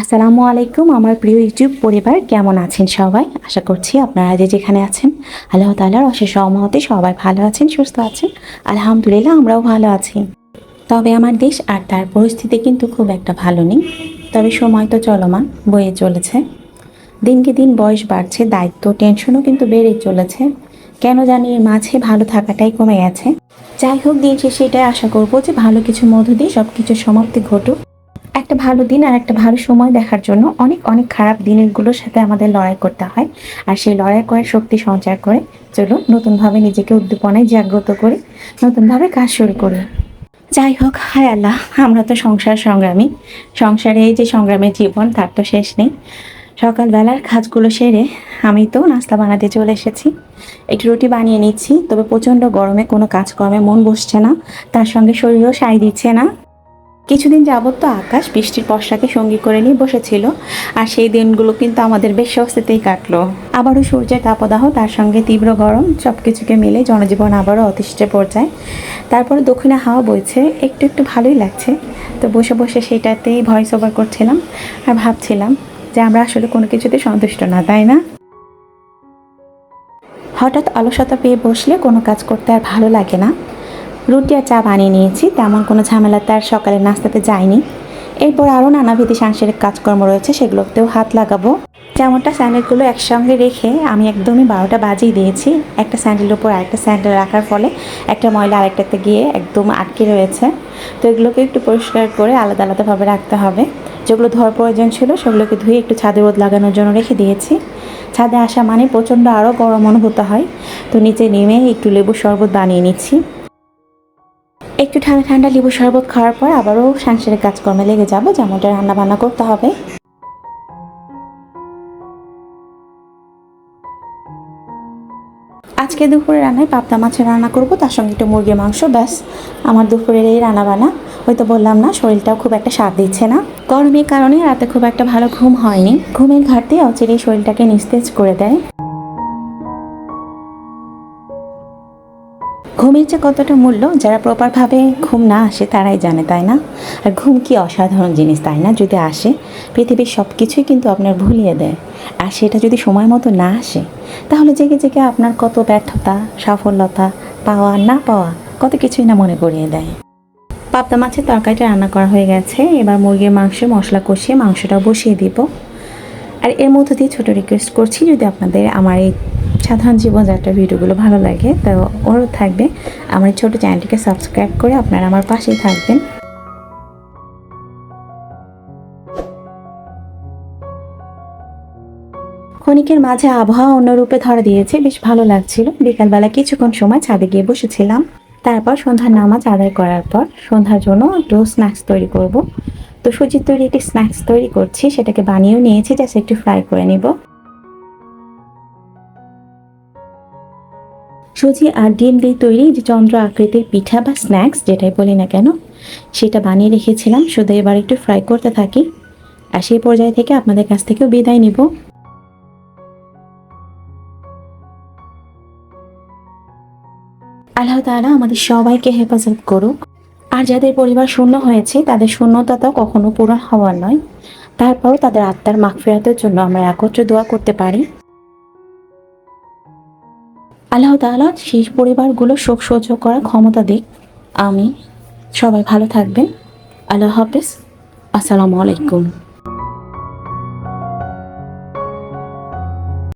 আসসালামু আলাইকুম আমার প্রিয় ইউটিউব পরিবার, কেমন আছেন সবাই? আশা করছি আপনারা যে যেখানে আছেন আল্লাহ তাআলার অশেষ রহমতে সবাই ভালো আছেন, সুস্থ আছেন। আলহামদুলিল্লাহ, আমরাও ভালো আছি। তবে আমার দেশ আর তার পরিস্থিতি কিন্তু খুব একটা ভালো নেই। তবে সময় তো চলমান, বয়ে চলেছে। দিনকে দিন বয়স বাড়ছে, দায়িত্ব টেনশনও কিন্তু বেড়েই চলেছে। কেন জানি এর মাঝে ভালো থাকাটাই কমে গেছে। যাই হোক, দিন শেষে এটাই আশা করবো যে ভালো কিছুর মধ্য দিয়ে সব কিছুর সমাপ্তি ঘটুক। একটা ভালো দিন আর একটা ভালো সময় দেখার জন্য অনেক অনেক খারাপ দিনগুলোর সাথে আমাদের লড়াই করতে হয়। আর সেই লড়াই করার শক্তি সঞ্চার করে চলুন নতুনভাবে নিজেকে উদ্দীপনায় জাগ্রত করে নতুনভাবে কাজ শুরু করি। যাই হোক, হায় আল্লাহ, আমরা তো সংসার সংগ্রামী। সংসারে এই যে সংগ্রামের জীবন, তার তো শেষ নেই। সকালবেলার কাজগুলো সেরে আমি তো নাস্তা বানাতে চলে এসেছি। একটু রুটি বানিয়ে নিচ্ছি, তবে প্রচণ্ড গরমে কোনো কাজকর্মে মন বসছে না, তার সঙ্গে শরীরও সায় দিচ্ছে না। কিছুদিন যাবত তো আকাশ বৃষ্টির বর্ষাকে সঙ্গী করে নিয়ে বসেছিল, আর সেই দিনগুলো কিন্তু আমাদের বেশ স্বস্তিতেই কাটলো। আবারও সূর্যের তাপদাহ, তার সঙ্গে তীব্র গরম, সব কিছুকে মিলে জনজীবন আবারও অতিষ্ঠে পর্যায়ে। তারপরে দক্ষিণে হাওয়া বইছে, একটু একটু ভালোই লাগছে। তো বসে বসে সেটাতেই ভয়েস ওভার করছিলাম আর ভাবছিলাম যে আমরা আসলে কোনো কিছুতে সন্তুষ্ট না, তাই না? হঠাৎ অলসতা পেয়ে বসলে কোনো কাজ করতে আর ভালো লাগে না। রুটি আর চা বানিয়ে নিয়েছি, তেমন কোনো ঝামেলা তার সকালে নাস্তাতে যায়নি। এরপর আরও নানাবিধি সাংসারিক কাজকর্ম রয়েছে, সেগুলোতেও হাত লাগাবো। যেমনটা স্যান্ডেলগুলো একসঙ্গে রেখে আমি একদমই 12টা বাজিয়ে দিয়েছি। একটা স্যান্ডেলের উপর আরেকটা স্যান্ডেল রাখার ফলে একটা ময়লা আরেকটাতে গিয়ে একদম আটকে রয়েছে। তো এগুলোকে একটু পরিষ্কার করে আলাদা আলাদাভাবে রাখতে হবে। যেগুলো ধোয়ার প্রয়োজন ছিল সেগুলোকে ধুয়ে একটু ছাদে রোদ লাগানোর জন্য রেখে দিয়েছি। ছাদে আসা মানে প্রচণ্ড আরও গরম অনুভূত হয়। তো নিচে নেমে একটু লেবুর শরবত বানিয়ে নিচ্ছি। একটু ঠান্ডা ঠান্ডা লেবু শরবত খাওয়ার পর আবারও সাংসারিক কাজকর্মে লেগে যাব, যেমনটা রান্না বান্না করতে হবে। আজকে দুপুরে রান্নায় পাবদা মাছের রান্না করব, তার সঙ্গে একটু মুরগির মাংস, ব্যাস আমার দুপুরের এই রান্না বান্না। হয়তো বললাম না, শরীরটাও খুব একটা সাথ দিচ্ছে না। গরমের কারণে রাতে খুব একটা ভালো ঘুম হয়নি। ঘুমের ঘাটতি অচিরেই শরীরটাকে নিস্তেজ করে দেয়। ঘুমের যে কতটা মূল্য, যারা প্রপারভাবে ঘুম না আসে তারাই জানে, তাই না? আর ঘুম কি অসাধারণ জিনিস, তাই না? যদি আসে, পৃথিবীর সব কিছুই কিন্তু আপনার ভুলিয়ে দেয়। আর সেটা যদি সময় মতো না আসে, তাহলে জেগে জেগে আপনার কত ব্যর্থতা, সফলতা, পাওয়া না পাওয়া কত কিছুই না মনে করিয়ে দেয়। পাবদা মাছের তরকারিটা রান্না করা হয়ে গেছে। এবার মুরগির মাংস মশলা কষিয়ে মাংসটা বসিয়ে দিব। আর এর মধ্য দিয়ে ছোটো রিকোয়েস্ট করছি, যদি আপনাদের আমার এই সাধারণ জীবনযাত্রার ভিডিওগুলো ভালো লাগে, তো অনুরোধ থাকবে আমার ছোট চ্যানেলটিকে সাবস্ক্রাইব করে আপনারা আমার পাশেই থাকবেন। ক্ষণিকের মাঝে আবহাওয়া অন্য রূপে ধরা দিয়েছে, বেশ ভালো লাগছিল। বিকালবেলা কিছুক্ষণ সময় ছাদে গিয়ে বসেছিলাম। তারপর সন্ধ্যার নামাজ আদায় করার পর সন্ধ্যার জন্য একটু স্ন্যাক্স তৈরি করব। তো সুজির তৈরি একটি স্ন্যাক্স তৈরি করছি, সেটাকে বানিয়েও নিয়েছি, জাস্ট একটু ফ্রাই করে নিব। সুজি আর ডিম দিয়ে তৈরি যে চন্দ্র আকৃতির পিঠা বা স্ন্যাক্স, যেটাই বলি না কেন, সেটা বানিয়ে রেখেছিলাম। শুধু এবার একটু ফ্রাই করতে থাকি। আর সেই পর্যায় থেকে আপনাদের কাছ থেকেও বিদায় নিব। আল্লাহ তাআলা আমাদের সবাইকে হেফাজত করুক। আর যাদের পরিবার শূন্য হয়েছে, তাদের শূন্যতা তো কখনো পূরণ হওয়ার নয়। তারপরও তাদের আত্মার মাগফিরাতের জন্য আমরা একত্রে দোয়া করতে পারি। আল্লাহ তাআলা সেই পরিবারগুলো শোক সহ্য করার ক্ষমতা দিক। আমি সবাই ভালো থাকবেন। আল্লাহ হাফেজ। আসসালামু আলাইকুম।